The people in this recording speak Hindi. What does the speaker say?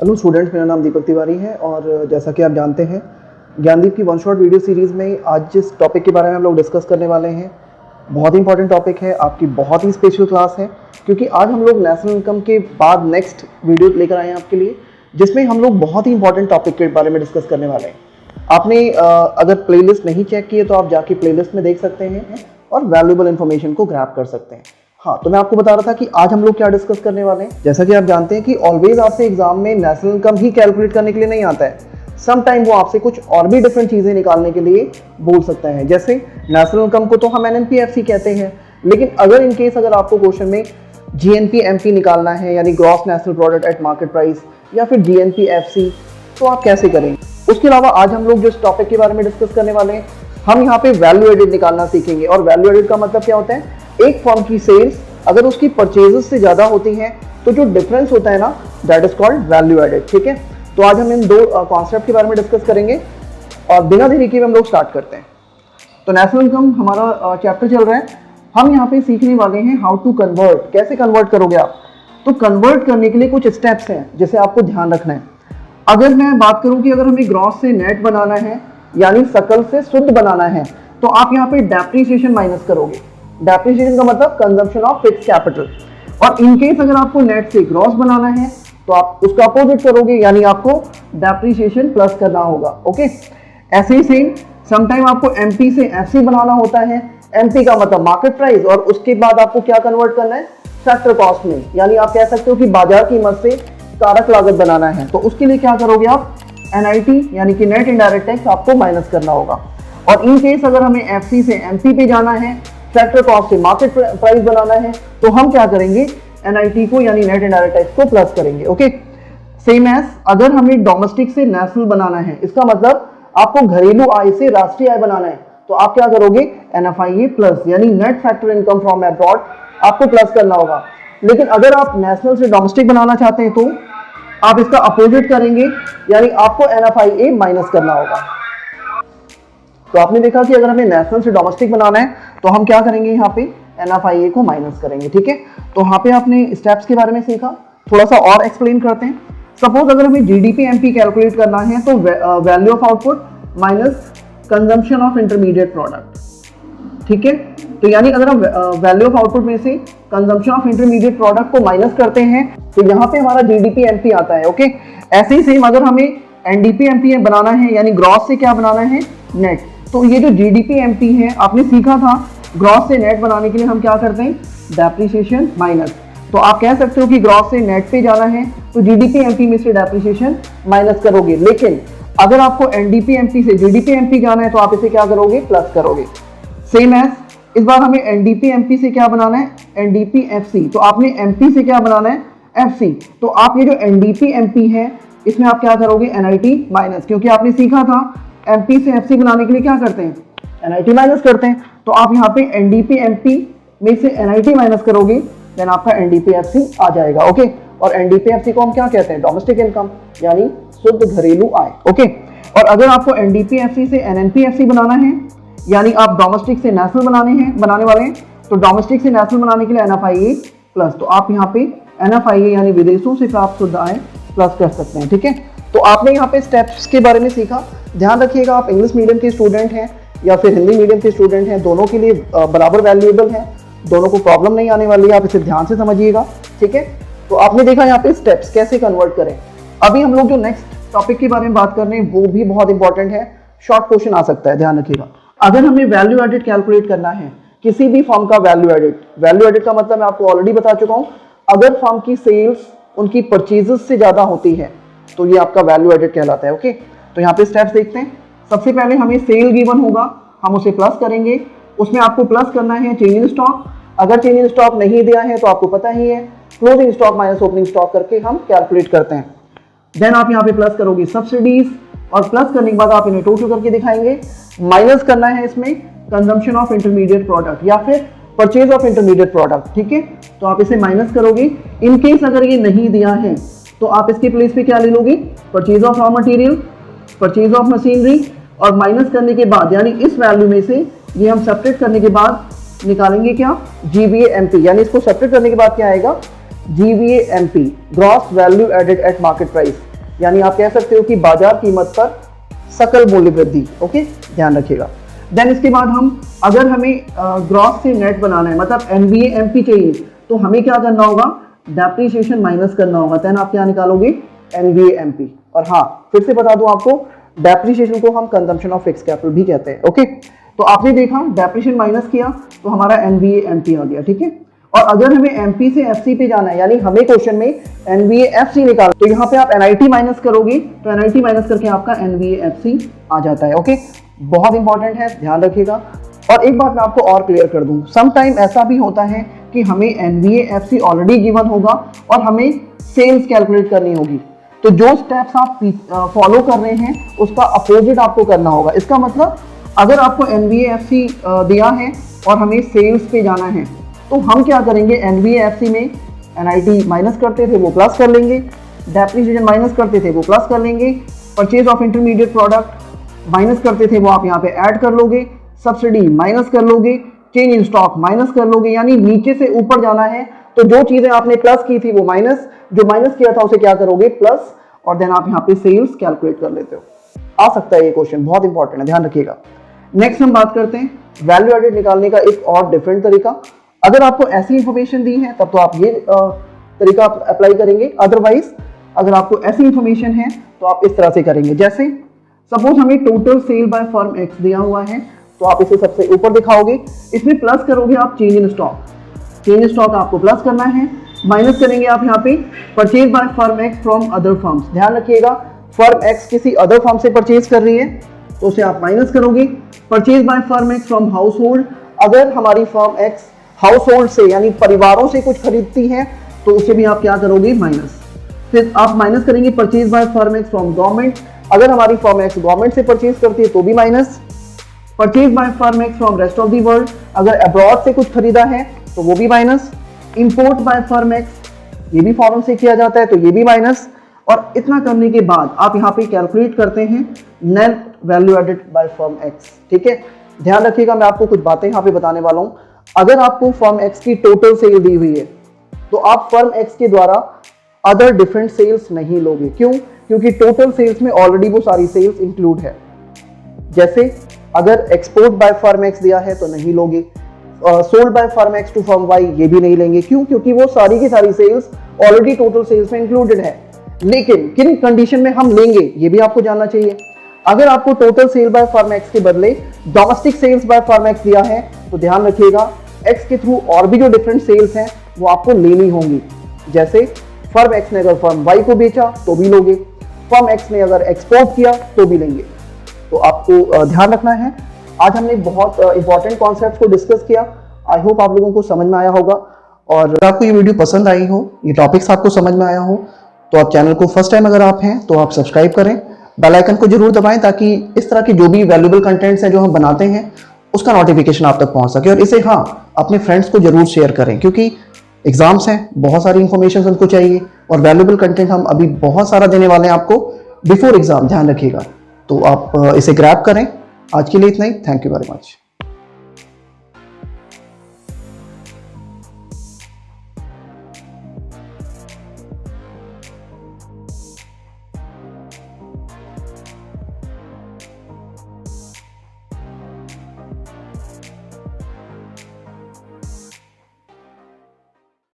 हेलो स्टूडेंट्स, मेरा नाम दीपक तिवारी है और जैसा कि आप जानते हैं ज्ञानदीप की वन शॉट वीडियो सीरीज़ में आज जिस टॉपिक के बारे में हम लोग डिस्कस करने वाले हैं बहुत ही इंपॉर्टेंट टॉपिक है, आपकी बहुत ही स्पेशल क्लास है क्योंकि आज हम लोग नेशनल इनकम के बाद नेक्स्ट वीडियो लेकर आए हैं आपके लिए, जिसमें हम लोग बहुत ही इंपॉर्टेंट टॉपिक के बारे में डिस्कस करने वाले हैं। आपने अगर प्लेलिस्ट नहीं चेक की है तो आप जाके प्लेलिस्ट में देख सकते हैं और वैल्यूएबल इन्फॉर्मेशन को ग्रैब कर सकते हैं। हाँ, तो मैं आपको बता रहा था कि आज हम लोग क्या डिस्कस करने वाले हैं। जैसा कि आप जानते हैं कि ऑलवेज आपसे एग्जाम में नेशनल इनकम ही कैलकुलेट करने के लिए नहीं आता है, सम टाइम वो आपसे कुछ और भी डिफरेंट चीजें निकालने के लिए बोल सकता है। जैसे नेशनल इनकम को तो हम एनएनपीएफसी कहते हैं, लेकिन अगर इन केस अगर आपको क्वेश्चन में जीएनपीएमपी निकालना है यानी gross national product at market price या फिर जीएनपीएफसी, तो आप कैसे करेंगे। उसके अलावा आज हम लोग जिस टॉपिक के बारे में डिस्कस करने वाले हैं, हम यहाँ पे वैल्यू एडेड निकालना सीखेंगे। और वैल्यू एडेड का मतलब क्या होता है, एक फर्म की सेल्स अगर उसकी परचेजेस से ज्यादा होती हैं तो जो डिफरेंस होता है ना, that is called value added. ठीक है, तो आज हम इन दो कॉन्सेप्ट के बारे में डिस्कस करेंगे और बिना देरी के हम लोग स्टार्ट करते हैं। तो नेशनल इनकम हमारा चैप्टर चल रहा है, हम यहाँ पे सीखने वाले हैं हाउ टू कन्वर्ट। कैसे कन्वर्ट करोगे आप, तो कन्वर्ट करने के लिए कुछ स्टेप्स हैं जिसे आपको ध्यान रखना है। अगर मैं बात करूं कि अगर हमें ग्रॉस से नेट बनाना है यानी सकल से शुद्ध बनाना है, तो आप यहाँ पे डेप्रिसिएशन माइनस करोगे। डेप्रिसिएशन का मतलब कंजम्पशन ऑफ फिक्स्ड कैपिटल। और इनकेस अगर आपको नेट से ग्रॉस बनाना है तो आप उसका अपोजिट करोगे, यानी आपको डेप्रिसिएशन प्लस करना होगा। ओके, ऐसे ही सेम समटाइम आपको एमपी से एफसी बनाना होता है। एमपी का मतलब मार्केट प्राइस, और उसके बाद आपको क्या कन्वर्ट करना है, फैक्टर कॉस्ट में, यानी आप कह सकते हो कि बाजार कीमत से कारक लागत बनाना है। तो उसके लिए क्या करोगे आप, एनआईटी यानी कि नेट इनडायरेक्ट टैक्स आपको माइनस करना होगा। और इन केस अगर हमें एफसी से एमपी पे जाना है, फैक्टर कॉस्ट से मार्केट प्राइस बनाना है, तो हम क्या करेंगे, एनआईटी को यानी नेट इनडायरेक्ट टैक्स को प्लस करेंगे। ओके, सेम एज अगर हमें डोमेस्टिक से नेशनल बनाना है, इसका मतलब आपको घरेलू आय से राष्ट्रीय आय बनाना है, तो आप क्या करोगे, एनएफआईए प्लस यानी net factor income from abroad आपको प्लस करना होगा। लेकिन अगर आप नेशनल से डोमेस्टिक बनाना चाहते हैं तो आप इसका अपोजिट करेंगे, यानी आपको एनएफआईए माइनस करना होगा। तो आपने देखा कि अगर हमें नेशनल से डोमेस्टिक बनाना है तो हम क्या करेंगे, यहाँ पे एनएफआईए को माइनस करेंगे। ठीक है, तो यहाँ पे आपने स्टेप्स के बारे में सीखा, थोड़ा सा और एक्सप्लेन करते हैं। सपोज अगर हमें जीडीपी एमपी कैलकुलेट करना है तो value of output minus consumption of intermediate product. ठीक है, तो यानी अगर हम वैल्यू ऑफ आउटपुट में से कंजम्पशन ऑफ इंटरमीडिएट प्रोडक्ट को माइनस करते हैं तो यहाँ पे हमारा जीडीपी एमपी आता है। ओके, ऐसे ही सेम अगर हमें एनडीपी एमपी बनाना है यानी ग्रॉस से क्या बनाना है, नेट, तो ये जो जीडीपी एमपी है आपने सीखा था, ग्रॉस से नेट बनाने के लिए हम क्या करते हैं, डेप्रिसिएशन माइनस। तो आप कह सकते हो कि ग्रॉस से नेट पे जाना है तो जीडीपी एमपी में से डेप्रिसिएशन माइनस करोगे। लेकिन अगर आपको एनडीपी एमपी से जीडीपी एमपी जाना है तो आप इसे क्या करोगे, प्लस करोगे। सेम एज इस बार हमें एनडीपी एमपी से क्या बनाना है, एनडीपी एफसी, तो आपने एमपी से क्या बनाना है, एफसी। तो आप ये जो एनडीपी एमपी है इसमें आप क्या करोगे, एनआईटी माइनस, क्योंकि आपने सीखा था एमपी से एफसी बनाने के लिए क्या करते हैं, एनआईटी माइनस करते हैं। तो आप यहाँ पे एनडीपी एमपी में से एनआईटी माइनस करोगे, देन आपका एनडीपी एफसी आ जाएगा। ओके, और एनडीपी एफसी को हम क्या कहते हैं, डोमेस्टिक इनकम यानी शुद्ध घरेलू आय। ओके, और अगर आपको एनडीपी एफसी से एनएनपी एफसी बनाना है यानी आप डोमेस्टिक से नेशनल बनाने वाले हैं, तो डोमेस्टिक से नेशनल बनाने के लिए एनएफआईए प्लस, तो आप यहाँ पे एनएफआईए यानी विदेशों से प्राप्त शुद्ध आय प्लस कर सकते हैं। ठीक है, तो आपने यहाँ पे स्टेप्स के बारे में सीखा। ध्यान रखिएगा, आप इंग्लिश मीडियम के स्टूडेंट हैं या फिर हिंदी मीडियम के स्टूडेंट हैं, दोनों के लिए बराबर वैल्यूएबल है, दोनों को प्रॉब्लम नहीं आने वाली है, आप इसे ध्यान से समझिएगा। ठीक है, तो आपने देखा यहाँ पे स्टेप्स कैसे कन्वर्ट करें। अभी हम लोग जो नेक्स्ट टॉपिक के बारे में बात कर रहे हैं वो भी बहुत इंपॉर्टेंट है, शॉर्ट क्वेश्चन आ सकता है, ध्यान रखिएगा। अगर हमें वैल्यू एडेड कैलकुलेट करना है किसी भी फर्म का, वैल्यू एडेड का मतलब मैं आपको ऑलरेडी बता चुका हूं, अगर फर्म की सेल्स उनकी परचेजेस से ज्यादा होती है तो ये आपका वैल्यू एडेड कहलाता है। ओके, तो यहाँ पे स्टेप्स देखते हैं। सबसे पहले हमें सेल गिवन होगा, हम उसे प्लस करेंगे, उसमें आपको प्लस करना है चेंज इन स्टॉक। अगर चेंज इन स्टॉक नहीं दिया है तो आपको पता ही है, closing stock minus opening stock करके हम कैलकुलेट करते हैं। देन आप यहाँ पे प्लस करोगे सब्सिडीज, और प्लस करने के बाद आप इन्हें टोटल करके दिखाएंगे। माइनस करना है इसमें कंजम्पशन ऑफ इंटरमीडिएट प्रोडक्ट या फिर परचेज ऑफ इंटरमीडिएट प्रोडक्ट। ठीक है, तो आप इसे माइनस करोगे। इनकेस अगर ये नहीं दिया है तो आप इसके प्लेस पे क्या ले लोगे, purchase of raw material, purchase of machinery, और माइनस करने के बाद यानी इस वैल्यू में से ये हम सेपरेट करने के बाद निकालेंगे क्या, जीवीए एमपी, यानी इसको सेपरेट करने के बाद क्या आएगा, GVAMP, gross value added at market price. यानी आप कह सकते हो कि बाजार कीमत पर सकल मूल्य वृद्धि। ओके, ध्यान रखिएगा। देन इसके बाद हम अगर हमें ग्रॉस से नेट बनाना है, मतलब एनवीए एमपी चाहिए, तो हमें क्या करना होगा, डेप्रीशिएशन माइनस करना होगा। देन आप क्या निकालोगे, एनवीए एमपी। और हाँ, फिर से बता दूं आपको, डेप्रीशिएशन को हम कंजम्पशन ऑफ फिक्स कैपिटल भी कहते हैं। ओके, तो आपने देखा डेप्रीशिएशन माइनस किया तो हमारा एनवीए एमपी आ गया। ठीक है, और अगर हमें एमपी से एफसी पे जाना है, यानी हमें क्वेश्चन में एनवीए एफसी निकाल, तो यहाँ पे आप एनआईटी माइनस करोगे, तो एनआईटी माइनस करके आपका एनवीए एफसी आ जाता है। ओके, बहुत इंपॉर्टेंट है, ध्यान रखिएगा। और एक बात मैं आपको और क्लियर कर दूं, सम टाइम ऐसा भी होता है कि हमें एनवीए एफसी ऑलरेडी गिवन होगा और हमें सेल्स कैलकुलेट करनी होगी, तो जो स्टेप्स आप फॉलो कर रहे हैं उसका अपोजिट आपको करना होगा। इसका मतलब अगर आपको एनवीए एफसी दिया है और हमें सेल्स पे जाना है, तो हम क्या करेंगे, एनवीए एफसी में एनआईटी माइनस करते थे वो प्लस कर लेंगे, डेप्रीशिएशन माइनस करते थे वो प्लस कर लेंगे, purchase of intermediate product minus करते थे वो आप यहाँ पे ऐड कर लोगे, सब्सिडी माइनस कर लोगे, चेंज इन स्टॉक माइनस कर लोगे। यानी नीचे से ऊपर जाना है तो जो चीजें आपने प्लस की थी वो माइनस, जो माइनस किया था उसे क्या करोगे, प्लस, और देन आप यहाँ पे सेल्स कैलकुलेट कर लेते हो। आ सकता है ये क्वेश्चन, बहुत इंपॉर्टेंट है, ध्यान रखिएगा। नेक्स्ट हम बात करते हैं वैल्यू एडेड निकालने का एक और डिफरेंट तरीका। अगर आपको ऐसी इंफॉर्मेशन दी है तब तो आप ये तरीका अप्लाई करेंगे, अदरवाइज अगर आपको ऐसी इंफॉर्मेशन है तो आप इस तरह से करेंगे। जैसे सपोज हमें total sale by firm X दिया हुआ है, तो आप इसे सबसे ऊपर दिखाओगे, इसमें प्लस करोगे आप change in stock, change in stock आपको प्लस करना है, माइनस करेंगे आप यहाँ पे purchase by firm x from other firms. ध्यान रखिएगा, फर्म एक्स किसी अदर फर्म से परचेज कर रही है तो उसे आप माइनस करोगे। Purchase by firm x from house hold, अगर हमारी फर्म एक्स हाउस होल्ड से यानी परिवारों से कुछ खरीदती है तो उसे भी आप क्या करोगे, माइनस। फिर आप माइनस करेंगे purchase by firm x from government, अगर हमारी फर्म एक्स गवर्नमेंट से परचेज करती है तो भी minus. Purchase by firm x from rest of the world, अगर अब्रॉड से कुछ खरीदा है तो वो भी minus. Import bye firm x, ये भी फॉरेन से किया जाता है तो ये भी माइनस। और इतना करने के बाद आप यहाँ पे कैलकुलेट करते हैं net value added by firm X. ठीक है, ध्यान रखिएगा, मैं आपको कुछ बातें यहाँ पे बताने वाला हूँ। अगर आपको फर्म एक्स की टोटल सेल दी हुई है तो आप फर्म एक्स के द्वारा अदर डिफरेंट सेल्स नहीं लोगे। क्यों? क्योंकि टोटल सेल्स में ऑलरेडी वो सारी सेल्स इंक्लूड है। जैसे अगर एक्सपोर्ट बाय फर्म एक्स दिया है तो नहीं लोगे, sold by firm X to firm Y ये भी नहीं लेंगे। क्यों? क्योंकि वो सारी की सारी सेल्स ऑलरेडी टोटल सेल्स में इंक्लूडेड है। लेकिन किन कंडीशन में हम लेंगे ये भी आपको जानना चाहिए। अगर आपको total sale by firm X के बदले domestic sales by firm X दिया है तो ध्यान रखिएगा, एक्स के थ्रू और भी जो डिफरेंट सेल्स हैं वो आपको लेनी होंगी। जैसे फर्म एक्स ने अगर फर्म वाई को बेचा तो भी लोगे, फर्म एक्स ने अगर एक्सपोर्ट किया तो भी लेंगे। तो आपको ध्यान रखना है। आज हमने बहुत इंपॉर्टेंट कॉन्सेप्ट्स को डिस्कस किया। आई होप आप लोगों को समझ में आया होगा, और अगर आपको ये वीडियो पसंद आई हो, ये टॉपिक्स आपको समझ में आया हो, तो आप चैनल को फर्स्ट टाइम अगर आप हैं तो आप सब्सक्राइब करें, बेल आइकन को जरूर दबाएं ताकि इस तरह की जो भी वैल्यूएबल कंटेंट्स हैं जो हम बनाते हैं उसका नोटिफिकेशन आप तक पहुंच सके। और इसे अपने फ्रेंड्स को जरूर शेयर करें, क्योंकि एग्जाम्स हैं, बहुत सारी इंफॉर्मेशन उनको चाहिए और वैल्यूएबल कंटेंट हम अभी बहुत सारा देने वाले हैं आपको बिफोर एग्जाम, ध्यान रखिएगा। तो आप इसे ग्रैब करें। आज के लिए इतना ही, थैंक यू वेरी मच।